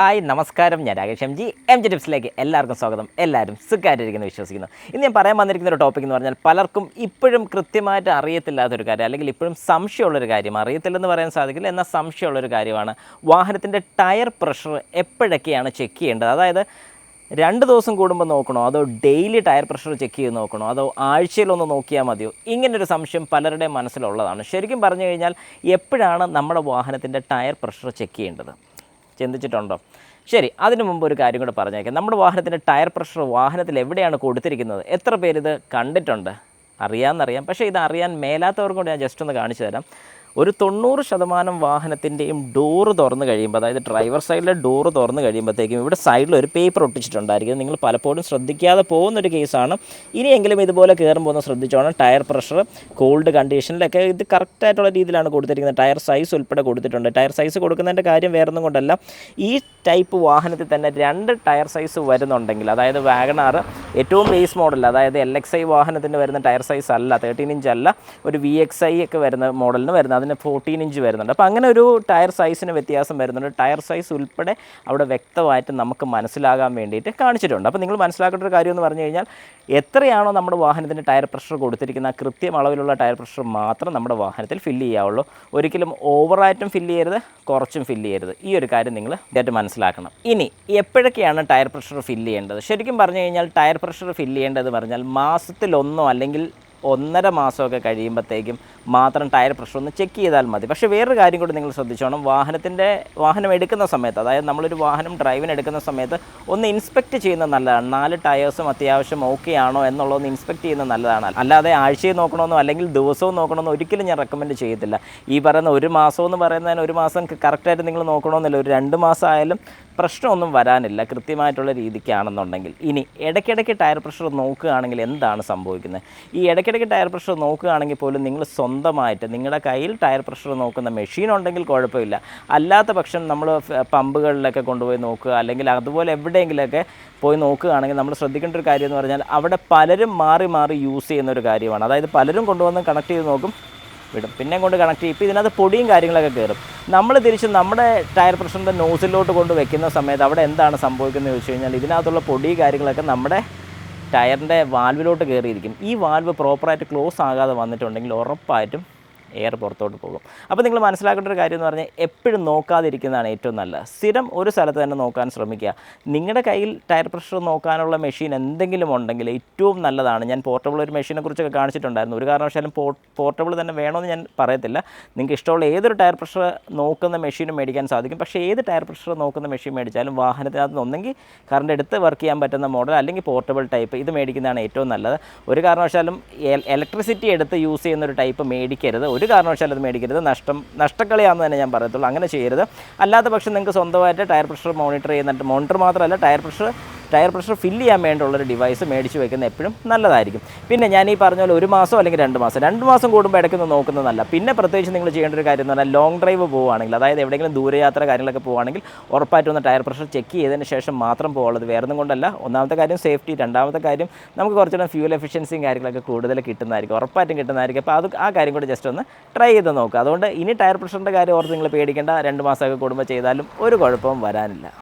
Hi നമസ്കാരം, ഞാൻ Rakesh M G ടിപ്സിലേക്ക് എല്ലാവർക്കും സ്വാഗതം. എല്ലാവരും സുഖമായിട്ടിരിക്കുന്നു വിശ്വസിക്കുന്നു. ഇന്ന് ഞാൻ പറയാൻ വന്നിരിക്കുന്ന ഒരു ടോപ്പിക് എന്ന് പറഞ്ഞാൽ പലർക്കും ഇപ്പോഴും കൃത്യമായിട്ട് അറിയത്തില്ലാത്തൊരു കാര്യം, അല്ലെങ്കിൽ ഇപ്പോഴും സംശയമുള്ളൊരു കാര്യം. അറിയത്തില്ലെന്ന് പറയാൻ സാധിക്കില്ല, എന്നാൽ സംശയമുള്ളൊരു കാര്യമാണ് വാഹനത്തിൻ്റെ ടയർ പ്രഷർ എപ്പോഴൊക്കെയാണ് ചെക്ക് ചെയ്യേണ്ടത്. അതായത് 2 ദിവസം കൂടുമ്പോൾ നോക്കണോ, അതോ ഡെയിലി ടയർ പ്രഷർ ചെക്ക് ചെയ്ത് നോക്കണോ, അതോ ആഴ്ചയിലൊന്ന് നോക്കിയാൽ മതിയോ? ഇങ്ങനൊരു സംശയം പലരുടെയും മനസ്സിലുള്ളതാണ്. ശരിക്കും പറഞ്ഞു കഴിഞ്ഞാൽ എപ്പോഴാണ് നമ്മുടെ വാഹനത്തിൻ്റെ ടയർ പ്രഷർ ചെക്ക് ചെയ്യേണ്ടത്? ചിന്തിച്ചിട്ടുണ്ടോ? ശരി, അതിനു മുമ്പ് ഒരു കാര്യം കൂടെ പറഞ്ഞേക്കാം. നമ്മുടെ വാഹനത്തിൻ്റെ ടയർ പ്രഷർ വാഹനത്തിൽ എവിടെയാണ് കൊടുത്തിരിക്കുന്നത്? എത്ര പേരിത് കണ്ടിട്ടുണ്ട്? അറിയാമെന്നറിയാം, പക്ഷേ ഇത് അറിയാൻ മേലാത്തവർക്കും കൂടി ഞാൻ ജസ്റ്റ് ഒന്ന് കാണിച്ചു തരാം. ഒരു 90% വാഹനത്തിൻ്റെയും ഡോറ് തുറന്ന് കഴിയുമ്പോൾ, അതായത് ഡ്രൈവർ സൈഡിലെ ഡോറ് തുറന്ന് കഴിയുമ്പോഴത്തേക്കും ഇവിടെ സൈഡിൽ ഒരു പേപ്പർ ഒട്ടിച്ചിട്ടുണ്ടായിരിക്കും. നിങ്ങൾ പലപ്പോഴും ശ്രദ്ധിക്കാതെ പോകുന്നൊരു കേസാണ്. ഇനിയെങ്കിലും ഇതുപോലെ കയറുമ്പോൾ ഒന്ന് ശ്രദ്ധിച്ചോണം. ടയർ പ്രഷർ, കോൾഡ് കണ്ടീഷനിലൊക്കെ ഇത് കറക്റ്റായിട്ടുള്ള രീതിയിലാണ് കൊടുത്തിരിക്കുന്നത്. ടയർ സൈസ് ഉൾപ്പെടെ കൊടുത്തിട്ടുണ്ട്. ടയർ സൈസ് കൊടുക്കുന്നതിൻ്റെ കാര്യം വേറൊന്നും കൊണ്ടല്ല, ഈ ടൈപ്പ് വാഹനത്തിൽ തന്നെ 2 ടയർ സൈസ് വരുന്നുണ്ടെങ്കിൽ, അതായത് വാഗണാർ ഏറ്റവും ബേസ് മോഡൽ, അതായത് LXI വാഹനത്തിന് വരുന്ന ടയർ സൈസ് അല്ല, 13 ഇഞ്ച് അല്ല, ഒരു VXI ഒക്കെ വരുന്ന മോഡലിന് വരുന്നത് അതിന് 14 ഇഞ്ച് വരുന്നുണ്ട്. അപ്പോൾ അങ്ങനെ ഒരു ടയർ സൈസിന് വ്യത്യാസം വരുന്നുണ്ട്. ടയർ സൈസ് ഉൾപ്പെടെ അവിടെ വ്യക്തമായിട്ട് നമുക്ക് മനസ്സിലാകാൻ വേണ്ടിയിട്ട് കാണിച്ചിട്ടുണ്ട്. അപ്പോൾ നിങ്ങൾ മനസ്സിലാക്കേണ്ട ഒരു കാര്യം എന്ന് പറഞ്ഞു കഴിഞ്ഞാൽ, എത്രയാണോ നമ്മുടെ വാഹനത്തിൻ്റെ ടയർ പ്രഷർ കൊടുത്തിരിക്കുന്ന കൃത്യം അളവിലുള്ള ടയർ പ്രഷർ മാത്രം നമ്മുടെ വാഹനത്തിൽ ഫില്ല് ചെയ്യാവുള്ളൂ. ഒരിക്കലും ഓവറായിട്ടും ഫില്ല് ചെയ്യരുത്, കുറച്ചും ഫില്ല് ചെയ്യരുത്. ഈ ഒരു കാര്യം നിങ്ങൾ ഇതായിട്ട് മനസ്സിലാക്കണം. ഇനി എപ്പോഴൊക്കെയാണ് ടയർ പ്രഷർ ഫില്ല് ചെയ്യേണ്ടത്? ശരിക്കും പറഞ്ഞു കഴിഞ്ഞാൽ ടയർ പ്രഷർ ഫില്ല് ചെയ്യേണ്ടത് പറഞ്ഞാൽ മാസത്തിലൊന്നോ അല്ലെങ്കിൽ 1.5 മാസമൊക്കെ കഴിയുമ്പോഴത്തേക്കും മാത്രം ടയർ പ്രഷർ ഒന്ന് ചെക്ക് ചെയ്താൽ മതി. പക്ഷേ വേറൊരു കാര്യം കൂടി നിങ്ങൾ ശ്രദ്ധിച്ചോണം. വാഹനം എടുക്കുന്ന സമയത്ത്, അതായത് നമ്മളൊരു വാഹനം ഡ്രൈവിന് എടുക്കുന്ന സമയത്ത് ഒന്ന് ഇൻസ്പെക്റ്റ് ചെയ്യുന്നത് നല്ലതാണ്. 4 ടയേഴ്സും അത്യാവശ്യം ഓക്കെ ആണോ എന്നുള്ളതൊന്ന് ഇൻസ്പെക്റ്റ് ചെയ്യുന്നത് നല്ലതാണ്. അല്ലാതെ ആഴ്ചയിൽ നോക്കണമെന്നോ അല്ലെങ്കിൽ ദിവസവും നോക്കണമെന്നോ ഒരിക്കലും ഞാൻ റെക്കമെൻഡ് ചെയ്യത്തില്ല. ഈ പറയുന്ന 1 മാസം എന്ന് പറയുന്നതിന് 1 മാസം കറക്റ്റായിട്ട് നിങ്ങൾ നോക്കണമെന്നില്ല. ഒരു 2 മാസം ആയാലും പ്രശ്നമൊന്നും വരാനില്ല, കൃത്യമായിട്ടുള്ള രീതിക്കാണെന്നുണ്ടെങ്കിൽ. ഇനി ഇടയ്ക്കിടയ്ക്ക് ടയർ പ്രഷർ നോക്കുകയാണെങ്കിൽ എന്താണ് സംഭവിക്കുന്നത്? ഈ ഇടയ്ക്കിടയ്ക്ക് ടയർ പ്രഷർ നോക്കുകയാണെങ്കിൽ പോലും നിങ്ങൾ സ്വന്തമായിട്ട് നിങ്ങളുടെ കയ്യിൽ ടയർ പ്രഷർ നോക്കുന്ന മെഷീൻ ഉണ്ടെങ്കിൽ കുഴപ്പമില്ല. അല്ലാത്ത പക്ഷം നമ്മൾ പമ്പുകളിലൊക്കെ കൊണ്ടുപോയി നോക്കുക, അല്ലെങ്കിൽ അതുപോലെ എവിടെയെങ്കിലുമൊക്കെ പോയി നോക്കുകയാണെങ്കിൽ നമ്മൾ ശ്രദ്ധിക്കേണ്ട ഒരു കാര്യം എന്ന് പറഞ്ഞാൽ, അവിടെ പലരും മാറി മാറി യൂസ് ചെയ്യുന്നൊരു കാര്യമാണ്. അതായത് പലരും കൊണ്ടുവന്ന് കണക്ട് ചെയ്ത് നോക്കും, വിടും, പിന്നെ കൊണ്ട് കണക്ട് ചെയ്യും. ഇപ്പോൾ ഇതിനകത്ത് പൊടിയും കാര്യങ്ങളൊക്കെ കയറും. നമ്മൾ തിരിച്ച് നമ്മുടെ ടയർ പ്രഷറിൻ്റെ നോസിലോട്ട് കൊണ്ട് വെക്കുന്ന സമയത്ത് അവിടെ എന്താണ് സംഭവിക്കുന്നത് ചോദിച്ചു കഴിഞ്ഞാൽ, ഇതിനകത്തുള്ള പൊടി കാര്യങ്ങളൊക്കെ നമ്മുടെ ടയറിൻ്റെ വാൽവിലോട്ട് കയറിയിരിക്കും. ഈ വാൽവ് പ്രോപ്പറായിട്ട് ക്ലോസ് ആകാതെ വന്നിട്ടുണ്ടെങ്കിൽ ഉറപ്പായിട്ടും എയർ പുറത്തോട്ട് പോകും. അപ്പോൾ നിങ്ങൾ മനസ്സിലാക്കേണ്ട ഒരു കാര്യം എന്ന് പറഞ്ഞാൽ, എപ്പോഴും നോക്കാതിരിക്കുന്നതാണ് ഏറ്റവും നല്ലത്. സ്ഥിരം ഒരു സ്ഥലത്ത് തന്നെ നോക്കാൻ ശ്രമിക്കുക. നിങ്ങളുടെ കയ്യിൽ ടയർ പ്രഷർ നോക്കാനുള്ള മെഷീൻ എന്തെങ്കിലും ഉണ്ടെങ്കിൽ ഏറ്റവും നല്ലതാണ്. ഞാൻ പോർട്ടബിൾ ഒരു മെഷീനെ കുറിച്ചൊക്കെ കാണിച്ചിട്ടുണ്ടായിരുന്നു. ഒരു കാരണവശാലും പോർട്ടബിൾ തന്നെ വേണമെന്ന് ഞാൻ പറയത്തില്ല. നിങ്ങൾക്ക് ഇഷ്ടമുള്ള ഏതൊരു ടയർ പ്രഷർ നോക്കുന്ന മെഷീനും മേടിക്കാൻ സാധിക്കും. പക്ഷേ ഏത് ടയർ പ്രഷർ നോക്കുന്ന മെഷീൻ മേടിച്ചാലും വാഹനത്തിനകത്ത് ഒന്നെങ്കിൽ കറണ്ട് എടുത്ത് വർക്ക് ചെയ്യാൻ പറ്റുന്ന മോഡൽ, അല്ലെങ്കിൽ പോർട്ടബിൾ ടൈപ്പ്, ഇത് മേടിക്കുന്നതാണ് ഏറ്റവും നല്ലത്. ഒരു കാരണവശാലും ഇലക്ട്രിസിറ്റി എടുത്ത് യൂസ് ചെയ്യുന്ന ഒരു ടൈപ്പ് മേടിക്കരുത്. ഒരു കാരണവശാലും അത് മേടിക്കരുത്. നഷ്ടക്കളിയാണെന്ന് തന്നെ ഞാൻ പറയത്തുള്ളൂ. അങ്ങനെ ചെയ്യരുത്. അല്ലാത്ത പക്ഷം നിങ്ങൾക്ക് സ്വന്തമായിട്ട് ടയർ പ്രഷർ മോണിറ്റർ ചെയ്യുന്നുണ്ട്. മോണിറ്റർ മാത്രമല്ല, ടയർ പ്രഷർ ഫില്ല് ചെയ്യാൻ വേണ്ടിയുള്ളൊരു ഡിവൈസ് മേടിച്ച് വെക്കുന്നത് എപ്പോഴും നല്ലതായിരിക്കും. പിന്നെ ഞാൻ ഈ പറഞ്ഞ പോലെ 1 മാസം അല്ലെങ്കിൽ 2 മാസം കൂടുമ്പോൾ ഇടയ്ക്കൊന്ന് നോക്കുന്നതല്ല. പിന്നെ പ്രത്യേകിച്ച് നിങ്ങൾ ചെയ്യേണ്ട ഒരു കാര്യം എന്ന് പറഞ്ഞാൽ, ലോങ് ഡ്രൈവ് പോവുകയാണെങ്കിൽ, അതായത് എവിടെയെങ്കിലും ദൂരയാത്ര കാര്യങ്ങളൊക്കെ പോവുകയാണെങ്കിൽ ഉറപ്പായിട്ടൊന്ന് ടയർ പ്രഷർ ചെക്ക് ചെയ്തതിന് ശേഷം മാത്രം പോകുള്ളത്. വേറൊന്നും കൊണ്ടല്ല. ഒന്നാമത്തെ കാര്യം സേഫ്റ്റി, രണ്ടാമത്തെ കാര്യം നമുക്ക് കുറച്ചുകൂടെ ഫ്യൂൽ എഫിഷ്യൻസിയും കാര്യങ്ങളൊക്കെ കൂടുതൽ കിട്ടുന്നതായിരിക്കും, ഉറപ്പായിട്ടും കിട്ടുന്നതായിരിക്കും. അപ്പോൾ ആ കാര്യം കൂടി ജസ്റ്റ് ഒന്ന് ട്രൈ ചെയ്ത് നോക്കുക. അതുകൊണ്ട് ഇനി ടയർ പ്രഷറിൻ്റെ കാര്യം ഓർത്ത് നിങ്ങൾ പേടിക്കേണ്ട. 2 മാസമൊക്കെ കൂടുമ്പോൾ ചെയ്താലും ഒരു കുഴപ്പവും വരാനില്ല.